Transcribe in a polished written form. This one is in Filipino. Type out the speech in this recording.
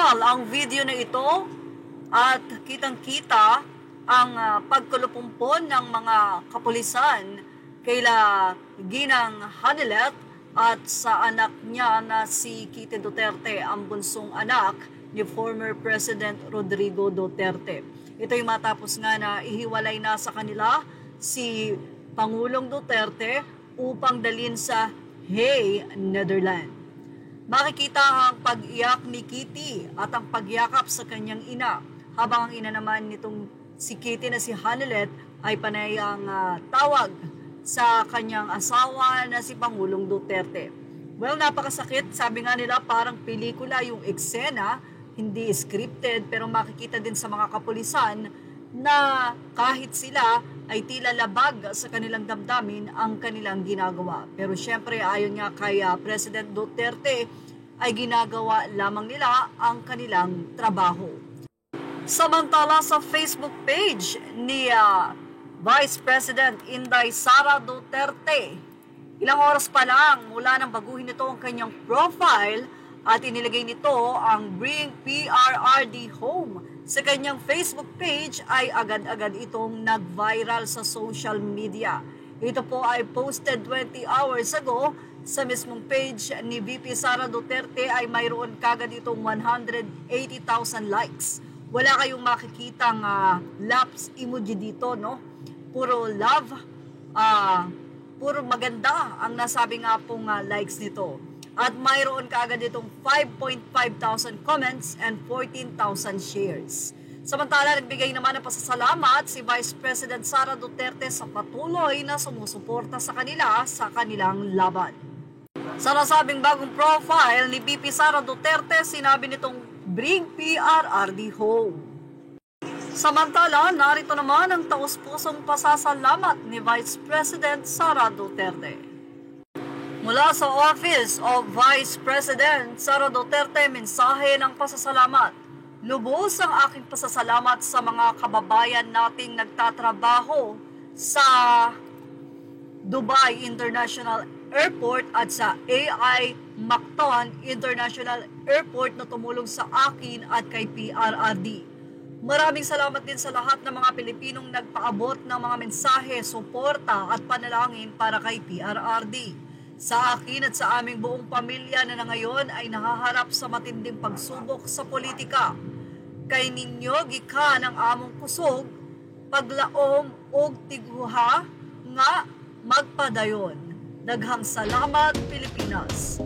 Viral ang video na ito at kitang-kita ang pagkulupumpon ng mga kapulisan kaila Ginang Hanilet at sa anak niya na si Kitty Duterte, ang bunsong anak ni former President Rodrigo Duterte. Ito'y matapos nga na ihiwalay na sa kanila si Pangulong Duterte upang dalhin sa Hague, Netherlands. Makikita ang pag-iyak ni Kitty at ang pagyakap sa kanyang ina, habang ang ina naman nitong si Kitty na si Hanilet ay panay ang tawag sa kanyang asawa na si Pangulong Duterte. Well, napakasakit. Sabi nga nila parang pelikula yung eksena, hindi scripted, pero makikita din sa mga kapulisan na kahit sila ay tila labag sa kanilang damdamin ang kanilang ginagawa. Pero syempre ayon nga kay President Duterte ay ginagawa lamang nila ang kanilang trabaho. Samantala sa Facebook page ni Vice President Inday Sara Duterte, ilang oras pa lang mula nang baguhin nito ang kanyang profile at inilagay nito ang Bring PRRD Home sa kanyang Facebook page, ay agad-agad itong nag-viral sa social media. Ito po ay posted 20 hours ago sa mismong page ni VP Sara Duterte, ay mayroon kagad itong 180,000 likes. Wala kayong makikitang laps emoji dito, no? Puro love, puro maganda ang nasabi nga pong likes nito. At mayroon kaagad itong 5,500 comments and 14,000 shares. Samantala, nagbigay naman ng pasasalamat si Vice President Sara Duterte sa patuloy na sumusuporta sa kanila sa kanilang laban. Sa nasabing bagong profile ni VP Sara Duterte, sinabi nitong Bring PRRD Home. Samantala, narito naman ang taus-pusong pasasalamat ni Vice President Sara Duterte. Mula sa Office of Vice President Sara Duterte, mensahe ng pasasalamat. Lubos ang aking pasasalamat sa mga kababayan nating nagtatrabaho sa Dubai International Airport at sa AI Mactan International Airport na tumulong sa akin at kay PRRD. Maraming salamat din sa lahat ng mga Pilipinong nagpaabot ng mga mensahe, suporta at panalangin para kay PRRD. Sa akin at sa aming buong pamilya na ngayon ay nahaharap sa matinding pagsubok sa politika. Kay ninyo gikan ang among kusog, paglaom og tiguha nga magpadayon. Daghang salamat, Pilipinas.